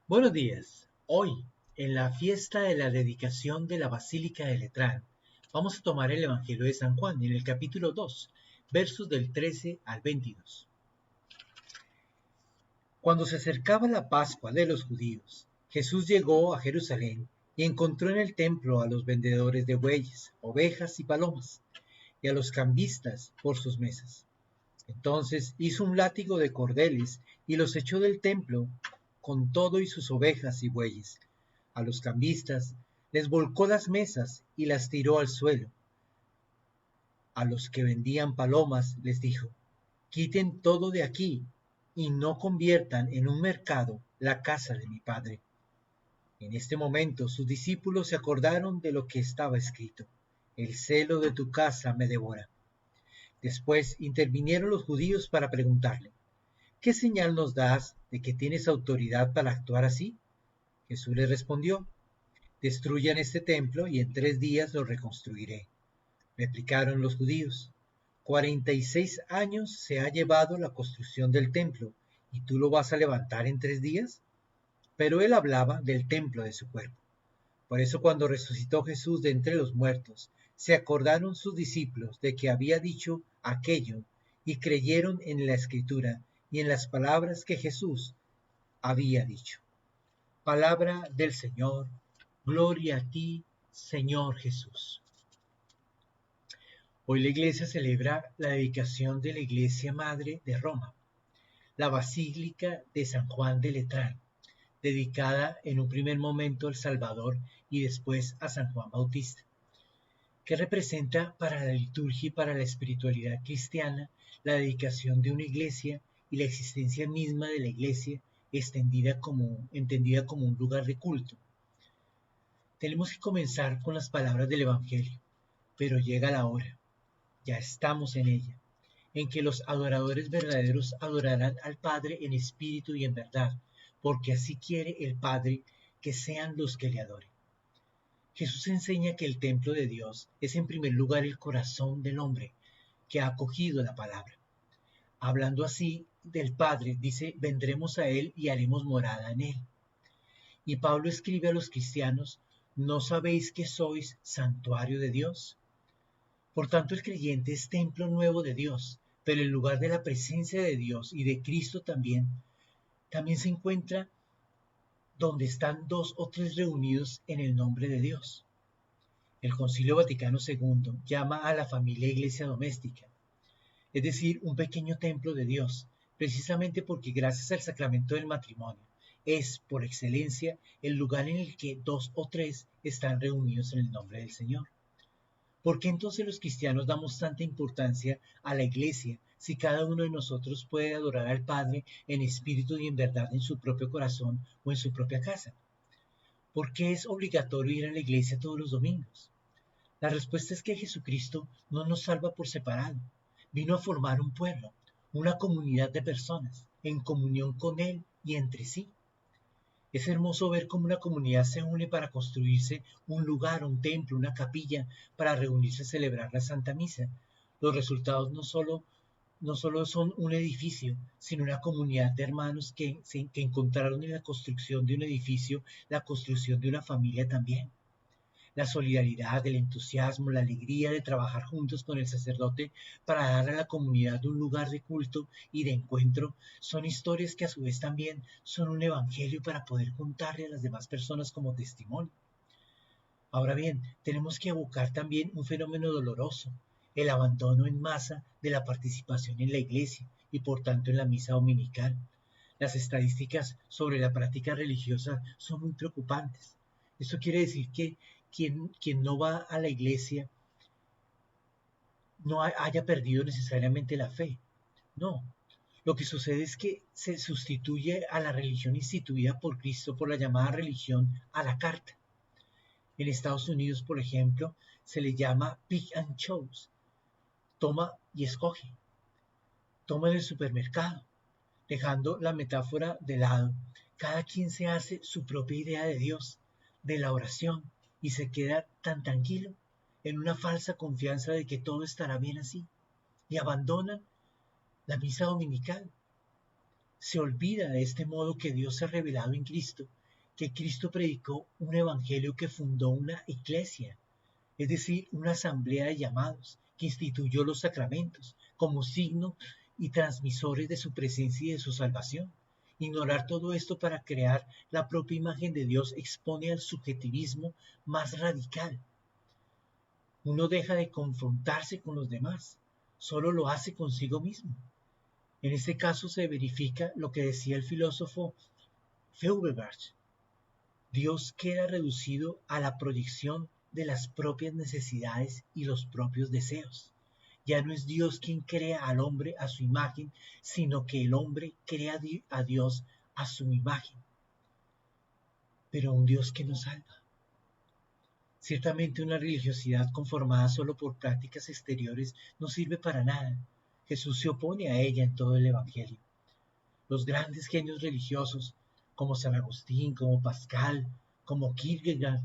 Buenos días. Hoy, en la fiesta de la dedicación de la Basílica de Letrán, vamos a tomar el Evangelio de San Juan en el capítulo 2, versos del 13 al 22. Cuando se acercaba la Pascua de los judíos, Jesús llegó a Jerusalén y encontró en el templo a los vendedores de bueyes, ovejas y palomas, y a los cambistas por sus mesas. Entonces hizo un látigo de cordeles y los echó del templo con todo y sus ovejas y bueyes. A los cambistas les volcó las mesas y las tiró al suelo. A los que vendían palomas les dijo: quiten todo de aquí y no conviertan en un mercado la casa de mi Padre. En este momento sus discípulos se acordaron de lo que estaba escrito: el celo de tu casa me devora. Después intervinieron los judíos para preguntarle: ¿qué señal nos das de que tienes autoridad para actuar así? Jesús les respondió: destruyan este templo y en 3 días lo reconstruiré. Replicaron los judíos: 46 años se ha llevado la construcción del templo, ¿y tú lo vas a levantar en 3 días? Pero él hablaba del templo de su cuerpo. Por eso cuando resucitó Jesús de entre los muertos, se acordaron sus discípulos de que había dicho aquello y creyeron en la Escritura y en las palabras que Jesús había dicho. Palabra del Señor. Gloria a ti, Señor Jesús. Hoy la Iglesia celebra la dedicación de la Iglesia Madre de Roma, la Basílica de San Juan de Letrán, dedicada en un primer momento al Salvador y después a San Juan Bautista, que representa para la liturgia y para la espiritualidad cristiana la dedicación de una iglesia y la existencia misma de la iglesia entendida como un lugar de culto. Tenemos que comenzar con las palabras del Evangelio, pero llega la hora, ya estamos en ella, en que los adoradores verdaderos adorarán al Padre en espíritu y en verdad, porque así quiere el Padre que sean los que le adoren. Jesús enseña que el templo de Dios es en primer lugar el corazón del hombre que ha acogido la palabra. Hablando así del Padre, dice: vendremos a Él y haremos morada en Él. Y Pablo escribe a los cristianos: ¿no sabéis que sois santuario de Dios? Por tanto, el creyente es templo nuevo de Dios, pero el lugar de la presencia de Dios y de Cristo también se encuentra donde están dos o tres reunidos en el nombre de Dios. El Concilio Vaticano II llama a la familia iglesia doméstica, es decir, un pequeño templo de Dios, precisamente porque gracias al sacramento del matrimonio es, por excelencia, el lugar en el que dos o tres están reunidos en el nombre del Señor. ¿Por qué entonces los cristianos damos tanta importancia a la iglesia si cada uno de nosotros puede adorar al Padre en espíritu y en verdad en su propio corazón o en su propia casa? ¿Por qué es obligatorio ir a la iglesia todos los domingos? La respuesta es que Jesucristo no nos salva por separado. Vino a formar un pueblo, una comunidad de personas, en comunión con Él y entre sí. Es hermoso ver cómo una comunidad se une para construirse un lugar, un templo, una capilla, para reunirse a celebrar la Santa Misa. Los resultados no solo son un edificio, sino una comunidad de hermanos que encontraron en la construcción de un edificio la construcción de una familia también. La solidaridad, el entusiasmo, la alegría de trabajar juntos con el sacerdote para dar a la comunidad un lugar de culto y de encuentro son historias que a su vez también son un evangelio para poder contarle a las demás personas como testimonio. Ahora bien, tenemos que evocar también un fenómeno doloroso: el abandono en masa de la participación en la iglesia y por tanto en la misa dominical. Las estadísticas sobre la práctica religiosa son muy preocupantes. Esto quiere decir que quien no va a la iglesia no haya perdido necesariamente la fe. No. Lo que sucede es que se sustituye a la religión instituida por Cristo por la llamada religión a la carta. En Estados Unidos, por ejemplo, se le llama pick and choose. Toma y escoge. Toma en el supermercado. Dejando la metáfora de lado, cada quien se hace su propia idea de Dios, de la oración, y se queda tan tranquilo en una falsa confianza de que todo estará bien así, y abandona la misa dominical. Se olvida de este modo que Dios se ha revelado en Cristo, que Cristo predicó un evangelio que fundó una iglesia, es decir, una asamblea de llamados, que instituyó los sacramentos como signo y transmisores de su presencia y de su salvación. Ignorar todo esto para crear la propia imagen de Dios expone al subjetivismo más radical. Uno deja de confrontarse con los demás, solo lo hace consigo mismo. En este caso se verifica lo que decía el filósofo Feuerbach: Dios queda reducido a la proyección de las propias necesidades y los propios deseos. Ya no es Dios quien crea al hombre a su imagen, sino que el hombre crea a Dios a su imagen. Pero un Dios que nos salva. Ciertamente una religiosidad conformada solo por prácticas exteriores no sirve para nada. Jesús se opone a ella en todo el Evangelio. Los grandes genios religiosos, como San Agustín, como Pascal, como Kierkegaard,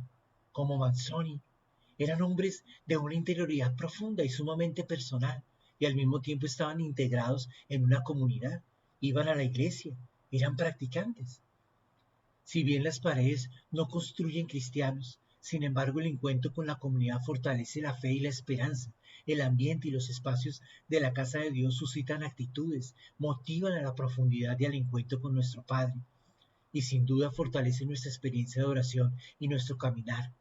como Manzoni, eran hombres de una interioridad profunda y sumamente personal, y al mismo tiempo estaban integrados en una comunidad, iban a la iglesia, eran practicantes. Si bien las paredes no construyen cristianos, sin embargo el encuentro con la comunidad fortalece la fe y la esperanza. El ambiente y los espacios de la casa de Dios suscitan actitudes, motivan a la profundidad y al encuentro con nuestro Padre, y sin duda fortalecen nuestra experiencia de oración y nuestro caminar.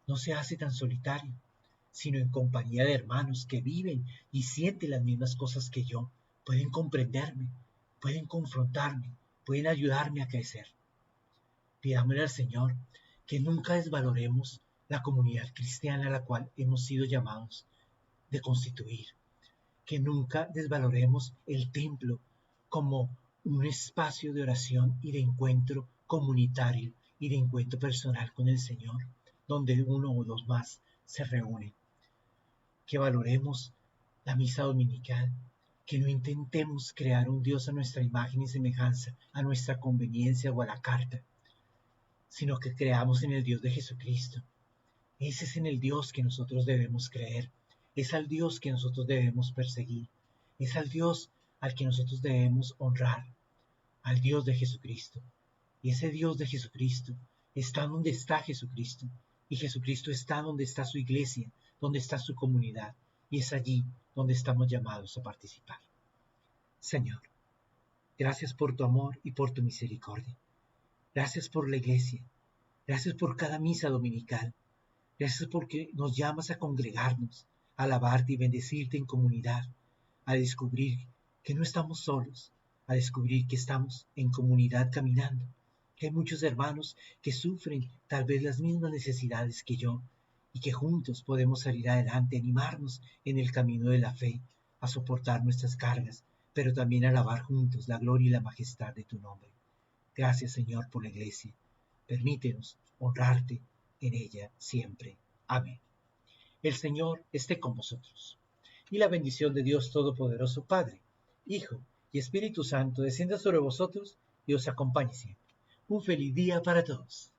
No se hace tan solitario, sino en compañía de hermanos que viven y sienten las mismas cosas que yo. Pueden comprenderme, pueden confrontarme, pueden ayudarme a crecer. Pidámosle al Señor que nunca desvaloremos la comunidad cristiana a la cual hemos sido llamados de constituir, que nunca desvaloremos el templo como un espacio de oración y de encuentro comunitario y de encuentro personal con el Señor, donde uno o dos más se reúnen. Que valoremos la misa dominical, que no intentemos crear un Dios a nuestra imagen y semejanza, a nuestra conveniencia o a la carta, sino que creamos en el Dios de Jesucristo. Ese es en el Dios que nosotros debemos creer, es al Dios que nosotros debemos perseguir, es al Dios al que nosotros debemos honrar, al Dios de Jesucristo. Y ese Dios de Jesucristo está donde está Jesucristo, y Jesucristo está donde está su iglesia, donde está su comunidad, y es allí donde estamos llamados a participar. Señor, gracias por tu amor y por tu misericordia. Gracias por la iglesia. Gracias por cada misa dominical. Gracias porque nos llamas a congregarnos, a alabarte y bendecirte en comunidad, a descubrir que no estamos solos, a descubrir que estamos en comunidad caminando, que hay muchos hermanos que sufren tal vez las mismas necesidades que yo y que juntos podemos salir adelante, animarnos en el camino de la fe, a soportar nuestras cargas, pero también a alabar juntos la gloria y la majestad de tu nombre. Gracias, Señor, por la iglesia. Permítenos honrarte en ella siempre. Amén. El Señor esté con vosotros. Y la bendición de Dios Todopoderoso, Padre, Hijo y Espíritu Santo descienda sobre vosotros y os acompañe siempre. Un feliz día para todos.